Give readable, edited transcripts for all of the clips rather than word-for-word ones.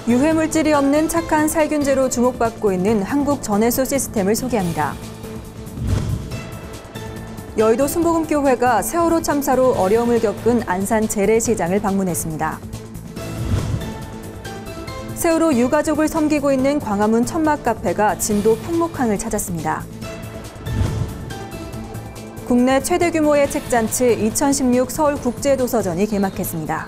유해물질이 없는 착한 살균제로 주목받고 있는 한국 전해수 시스템을 소개합니다. 여의도 순복음교회가 세월호 참사로 어려움을 겪은 안산 재래시장을 방문했습니다. 세월호 유가족을 섬기고 있는 광화문 천막카페가 진도 풍목항을 찾았습니다. 국내 최대 규모의 책잔치 2016 서울국제도서전이 개막했습니다.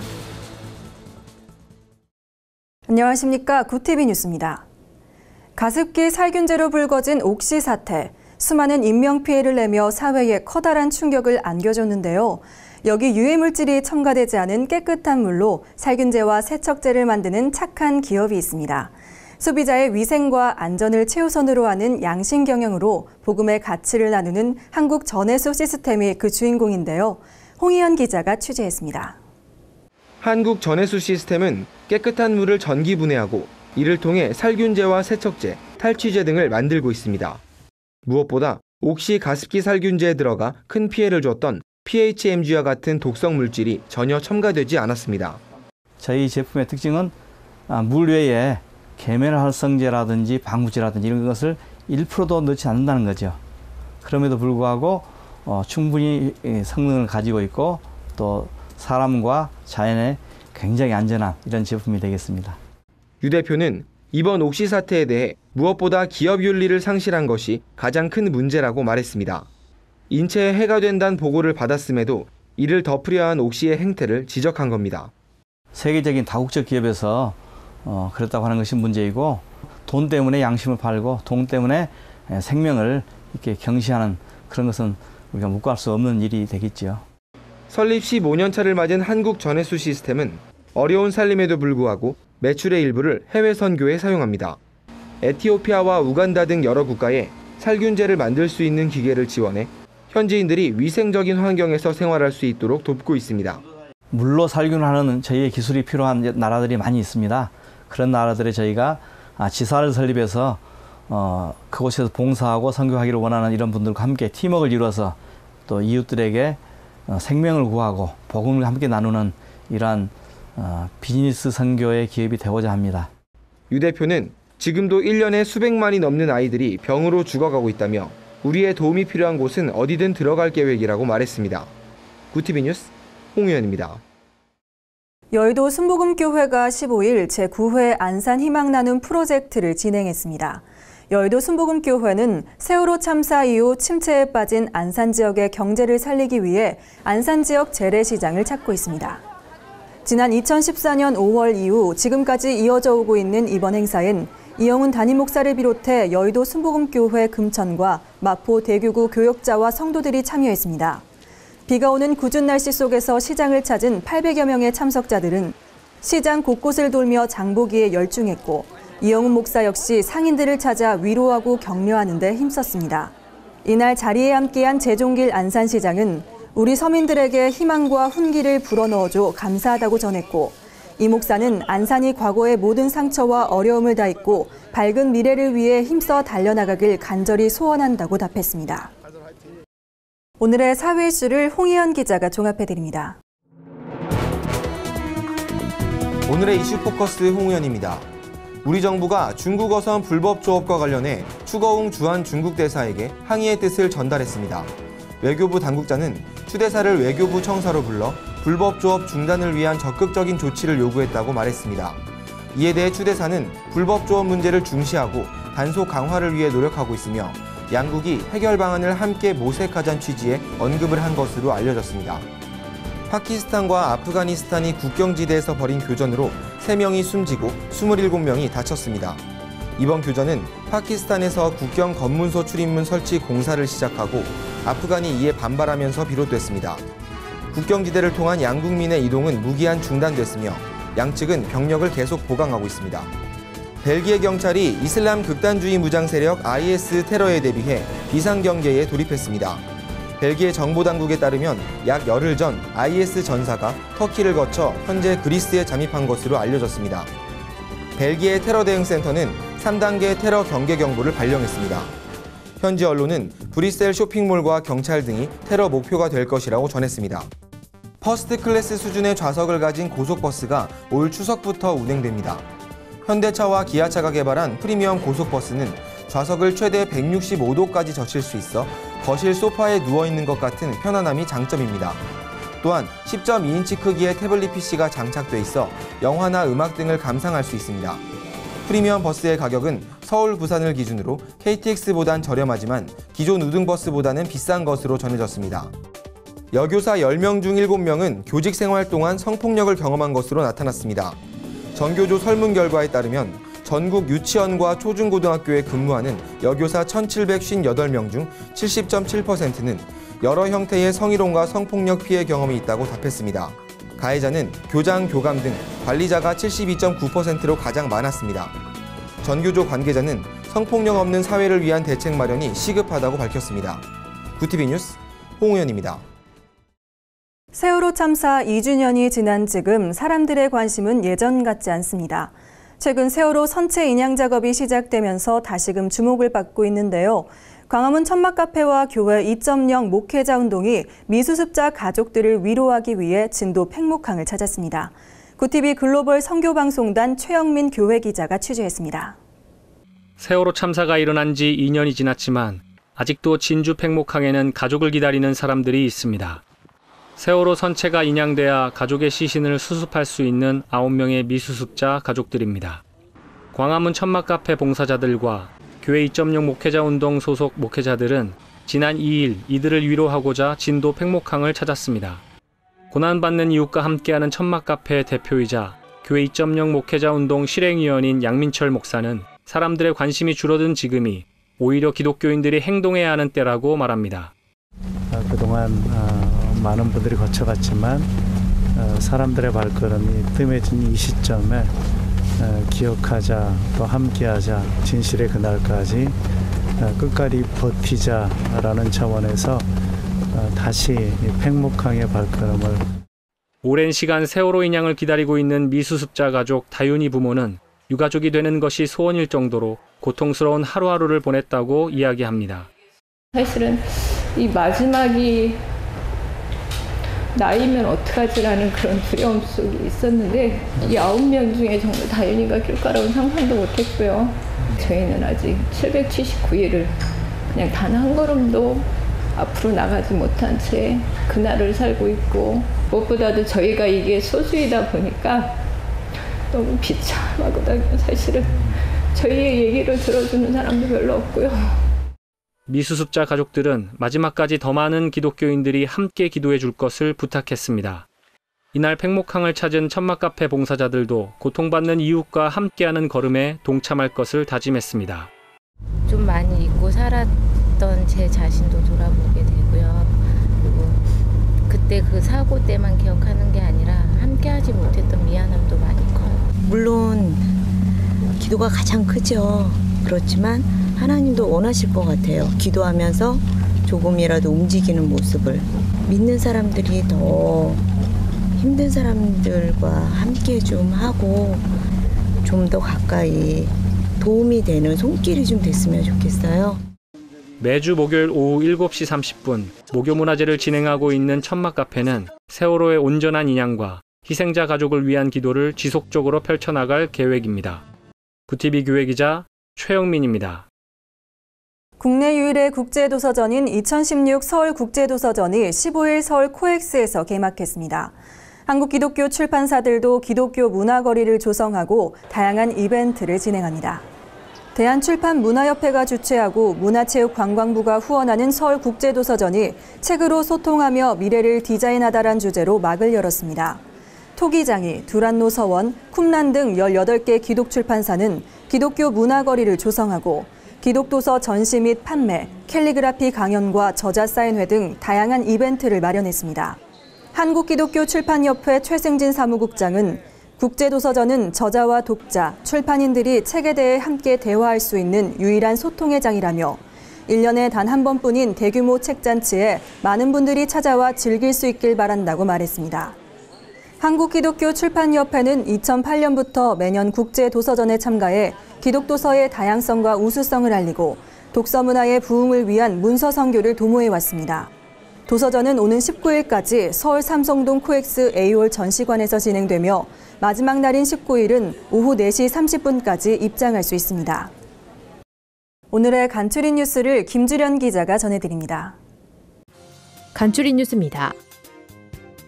안녕하십니까. 구TV 뉴스입니다. 가습기 살균제로 불거진 옥시 사태, 수많은 인명피해를 내며 사회에 커다란 충격을 안겨줬는데요. 여기 유해물질이 첨가되지 않은 깨끗한 물로 살균제와 세척제를 만드는 착한 기업이 있습니다. 소비자의 위생과 안전을 최우선으로 하는 양심 경영으로 복음의 가치를 나누는 한국 전해수 시스템이 그 주인공인데요. 홍희연 기자가 취재했습니다. 한국 전해수 시스템은 깨끗한 물을 전기 분해하고 이를 통해 살균제와 세척제, 탈취제 등을 만들고 있습니다. 무엇보다 옥시 가습기 살균제에 들어가 큰 피해를 줬던 PHMG와 같은 독성 물질이 전혀 첨가되지 않았습니다. 저희 제품의 특징은 물 외에 계면활성제라든지 방부제라든지 이런 것을 1%도 넣지 않는다는 거죠. 그럼에도 불구하고 충분히 성능을 가지고 있고 또 사람과 자연에 굉장히 안전한 이런 제품이 되겠습니다. 유 대표는 이번 옥시 사태에 대해 무엇보다 기업 윤리를 상실한 것이 가장 큰 문제라고 말했습니다. 인체에 해가 된다는 보고를 받았음에도 이를 덮으려 한 옥시의 행태를 지적한 겁니다. 세계적인 다국적 기업에서 그랬다고 하는 것이 문제이고 돈 때문에 양심을 팔고 돈 때문에 생명을 이렇게 경시하는 그런 것은 우리가 묵과할 수 없는 일이 되겠죠. 설립 15년 차를 맞은 한국 전해수 시스템은 어려운 살림에도 불구하고 매출의 일부를 해외 선교에 사용합니다. 에티오피아와 우간다 등 여러 국가에 살균제를 만들 수 있는 기계를 지원해 현지인들이 위생적인 환경에서 생활할 수 있도록 돕고 있습니다. 물로 살균하는 저희의 기술이 필요한 나라들이 많이 있습니다. 그런 나라들에 저희가 지사를 설립해서 그곳에서 봉사하고 선교하기를 원하는 이런 분들과 함께 팀워크를 이루어서 또 이웃들에게 생명을 구하고 복음을 함께 나누는 이러한 비즈니스 선교의 기업이 되고자 합니다. 유 대표는 지금도 1년에 수백만이 넘는 아이들이 병으로 죽어가고 있다며 우리의 도움이 필요한 곳은 어디든 들어갈 계획이라고 말했습니다. 구TV 뉴스 홍우연입니다. 여의도 순복음교회가 15일 제9회 안산 희망 나눔 프로젝트를 진행했습니다. 여의도 순복음교회는 세월호 참사 이후 침체에 빠진 안산 지역의 경제를 살리기 위해 안산 지역 재래시장을 찾고 있습니다. 지난 2014년 5월 이후 지금까지 이어져 오고 있는 이번 행사엔 이영훈 담임 목사를 비롯해 여의도 순복음교회 금천과 마포 대교구 교역자와 성도들이 참여했습니다. 비가 오는 궂은 날씨 속에서 시장을 찾은 800여 명의 참석자들은 시장 곳곳을 돌며 장보기에 열중했고 이영훈 목사 역시 상인들을 찾아 위로하고 격려하는 데 힘썼습니다. 이날 자리에 함께한 재종길 안산시장은 우리 서민들에게 희망과 훈기를 불어넣어줘 감사하다고 전했고 이 목사는 안산이 과거의 모든 상처와 어려움을 다 잊고 밝은 미래를 위해 힘써 달려나가길 간절히 소원한다고 답했습니다. 오늘의 사회 이슈를 홍희연 기자가 종합해드립니다. 오늘의 이슈 포커스 홍우연입니다. 우리 정부가 중국 어선 불법 조업과 관련해 추거웅 주한 중국 대사에게 항의의 뜻을 전달했습니다. 외교부 당국자는 추 대사를 외교부 청사로 불러 불법 조업 중단을 위한 적극적인 조치를 요구했다고 말했습니다. 이에 대해 추 대사는 불법 조업 문제를 중시하고 단속 강화를 위해 노력하고 있으며 양국이 해결 방안을 함께 모색하자는 취지의 언급을 한 것으로 알려졌습니다. 파키스탄과 아프가니스탄이 국경지대에서 벌인 교전으로 3명이 숨지고 27명이 다쳤습니다. 이번 교전은 파키스탄에서 국경 검문소 출입문 설치 공사를 시작하고 아프간이 이에 반발하면서 비롯됐습니다. 국경지대를 통한 양국민의 이동은 무기한 중단됐으며 양측은 병력을 계속 보강하고 있습니다. 벨기에 경찰이 이슬람 극단주의 무장 세력 IS 테러에 대비해 비상경계에 돌입했습니다. 벨기에 정보당국에 따르면 약 열흘 전 IS 전사가 터키를 거쳐 현재 그리스에 잠입한 것으로 알려졌습니다. 벨기에 테러 대응센터는 3단계 테러 경계 경보를 발령했습니다. 현지 언론은 브뤼셀 쇼핑몰과 경찰 등이 테러 목표가 될 것이라고 전했습니다. 퍼스트 클래스 수준의 좌석을 가진 고속버스가 올 추석부터 운행됩니다. 현대차와 기아차가 개발한 프리미엄 고속버스는 좌석을 최대 165도까지 젖힐 수 있어 거실 소파에 누워있는 것 같은 편안함이 장점입니다. 또한 10.2인치 크기의 태블릿 PC가 장착돼 있어 영화나 음악 등을 감상할 수 있습니다. 프리미엄 버스의 가격은 서울, 부산을 기준으로 KTX보단 저렴하지만 기존 우등버스보다는 비싼 것으로 전해졌습니다. 여교사 10명 중 7명은 교직 생활 동안 성폭력을 경험한 것으로 나타났습니다. 전교조 설문 결과에 따르면 전국 유치원과 초중고등학교에 근무하는 여교사 1,758명 중 70.7%는 여러 형태의 성희롱과 성폭력 피해 경험이 있다고 답했습니다. 가해자는 교장, 교감 등 관리자가 72.9%로 가장 많았습니다. 전교조 관계자는 성폭력 없는 사회를 위한 대책 마련이 시급하다고 밝혔습니다. 구티비 뉴스 홍우연입니다. 세월호 참사 2주년이 지난 지금 사람들의 관심은 예전 같지 않습니다. 최근 세월호 선체 인양 작업이 시작되면서 다시금 주목을 받고 있는데요. 광화문 천막카페와 교회 2.0 목회자 운동이 미수습자 가족들을 위로하기 위해 진도 팽목항을 찾았습니다. 구티비 글로벌 선교방송단 최영민 교회 기자가 취재했습니다. 세월호 참사가 일어난 지 2년이 지났지만 아직도 진주 팽목항에는 가족을 기다리는 사람들이 있습니다. 세월호 선체가 인양돼야 가족의 시신을 수습할 수 있는 9명의 미수습자 가족들입니다. 광화문 천막카페 봉사자들과 교회 2.0 목회자 운동 소속 목회자들은 지난 2일 이들을 위로하고자 진도 팽목항을 찾았습니다. 고난받는 이웃과 함께하는 천막카페 대표이자 교회 2.0 목회자 운동 실행위원인 양민철 목사는 사람들의 관심이 줄어든 지금이 오히려 기독교인들이 행동해야 하는 때라고 말합니다. 그동안 많은 분들이 거쳐갔지만 사람들의 발걸음이 뜸해진 이 시점에 기억하자, 또 함께하자, 진실의 그날까지 끝까지 버티자라는 차원에서 다시 팽목항의 발걸음을. 오랜 시간 세월호 인양을 기다리고 있는 미수습자 가족 다윤이 부모는 유가족이 되는 것이 소원일 정도로 고통스러운 하루하루를 보냈다고 이야기합니다. 사실은 이 마지막이 나이면 어떡하지라는 그런 두려움 속에 있었는데 이 9명 중에 정말 다윤이가 길가라고는 상상도 못했고요. 저희는 아직 779일을 그냥 단 한 걸음도 앞으로 나가지 못한 채 그날을 살고 있고, 무엇보다도 저희가 이게 소수이다 보니까 너무 비참하거든요. 사실은 저희의 얘기를 들어주는 사람도 별로 없고요. 미수습자 가족들은 마지막까지 더 많은 기독교인들이 함께 기도해 줄 것을 부탁했습니다. 이날 팽목항을 찾은 천막카페 봉사자들도 고통받는 이웃과 함께하는 걸음에 동참할 것을 다짐했습니다. 좀 많이 잊고 살았던 제 자신도 돌아보게 되고요. 그리고 그때 그 사고 때만 기억하는 게 아니라 함께하지 못했던 미안함도 많이 커요. 물론 기도가 가장 크죠. 그렇지만 하나님도 원하실 것 같아요. 기도하면서 조금이라도 움직이는 모습을. 믿는 사람들이 더 힘든 사람들과 함께 좀 하고 좀 더 가까이 도움이 되는 손길이 좀 됐으면 좋겠어요. 매주 목요일 오후 7시 30분 목요문화제를 진행하고 있는 천막카페는 세월호의 온전한 인양과 희생자 가족을 위한 기도를 지속적으로 펼쳐나갈 계획입니다. 구티비 교회 기자 최영민입니다. 국내 유일의 국제도서전인 2016 서울국제도서전이 15일 서울 코엑스에서 개막했습니다. 한국 기독교 출판사들도 기독교 문화거리를 조성하고 다양한 이벤트를 진행합니다. 대한출판문화협회가 주최하고 문화체육관광부가 후원하는 서울국제도서전이 책으로 소통하며 미래를 디자인하다란 주제로 막을 열었습니다. 토기장이, 두란노서원, 쿰란 등 18개 기독출판사는 기독교 문화거리를 조성하고 기독도서 전시 및 판매, 캘리그라피 강연과 저자 사인회 등 다양한 이벤트를 마련했습니다. 한국기독교출판협회 최승진 사무국장은 국제도서전은 저자와 독자, 출판인들이 책에 대해 함께 대화할 수 있는 유일한 소통의 장이라며 1년에 단 한 번뿐인 대규모 책잔치에 많은 분들이 찾아와 즐길 수 있길 바란다고 말했습니다. 한국기독교출판협회는 2008년부터 매년 국제도서전에 참가해 기독도서의 다양성과 우수성을 알리고 독서 문화의 부흥을 위한 문서 선교를 도모해왔습니다. 도서전은 오는 19일까지 서울 삼성동 코엑스 A홀 전시관에서 진행되며 마지막 날인 19일은 오후 4시 30분까지 입장할 수 있습니다. 오늘의 간추린 뉴스를 김주련 기자가 전해드립니다. 간추린 뉴스입니다.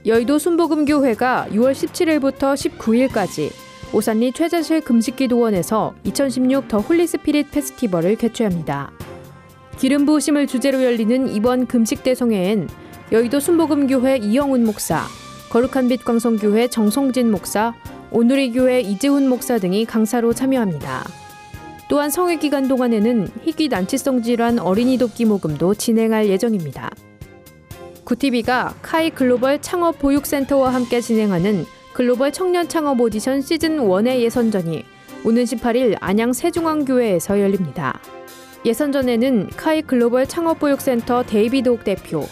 여의도 순복음교회가 6월 17일부터 19일까지 오산리 최자실 금식기도원에서 2016 더 홀리스피릿 페스티벌을 개최합니다. 기름 부으심을 주제로 열리는 이번 금식대성회엔 여의도 순복음교회 이영훈 목사, 거룩한 빛 광성교회 정성진 목사, 오누리교회 이재훈 목사 등이 강사로 참여합니다. 또한 성회 기간 동안에는 희귀 난치성 질환 어린이 돕기 모금도 진행할 예정입니다. 구티비가 카이 글로벌 창업 보육센터와 함께 진행하는 글로벌 청년 창업 오디션 시즌1의 예선전이 오는 18일 안양 세중앙교회에서 열립니다. 예선전에는 카이 글로벌 창업보육센터 데이비드 대표,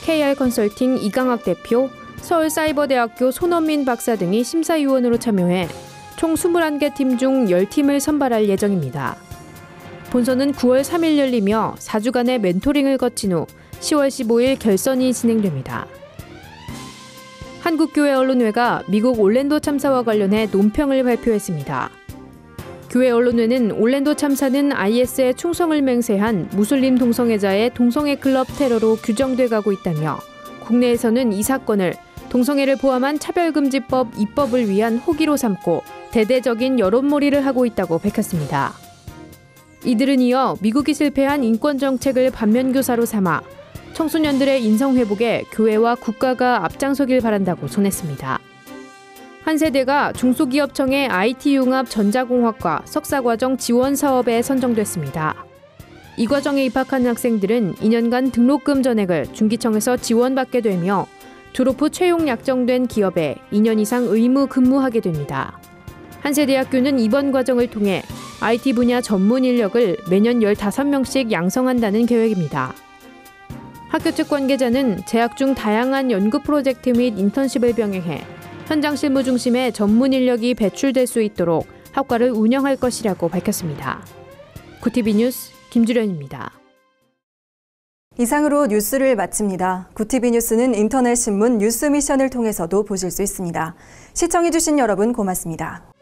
KR 컨설팅 이강학 대표, 서울사이버대학교 손원민 박사 등이 심사위원으로 참여해 총 21개 팀 중 10팀을 선발할 예정입니다. 본선은 9월 3일 열리며 4주간의 멘토링을 거친 후 10월 15일 결선이 진행됩니다. 한국교회 언론회가 미국 올랜도 참사와 관련해 논평을 발표했습니다. 교회 언론회는 올랜도 참사는 IS에 충성을 맹세한 무슬림 동성애자의 동성애 클럽 테러로 규정돼 가고 있다며 국내에서는 이 사건을 동성애를 포함한 차별금지법 입법을 위한 호기로 삼고 대대적인 여론몰이를 하고 있다고 밝혔습니다. 이들은 이어 미국이 실패한 인권정책을 반면교사로 삼아 청소년들의 인성회복에 교회와 국가가 앞장서길 바란다고 전했습니다. 한 세대가 중소기업청의 IT융합 전자공학과 석사과정 지원 사업에 선정됐습니다. 이 과정에 입학한 학생들은 2년간 등록금 전액을 중기청에서 지원받게 되며 졸업 후 채용 약정된 기업에 2년 이상 의무 근무하게 됩니다. 한세대학교는 이번 과정을 통해 IT 분야 전문 인력을 매년 15명씩 양성한다는 계획입니다. 학교 측 관계자는 재학 중 다양한 연구 프로젝트 및 인턴십을 병행해 현장 실무 중심의 전문 인력이 배출될 수 있도록 학과를 운영할 것이라고 밝혔습니다. 구티비 뉴스 김주련입니다. 이상으로 뉴스를 마칩니다. 구티비 뉴스는 인터넷 신문 뉴스 미션을 통해서도 보실 수 있습니다. 시청해주신 여러분 고맙습니다.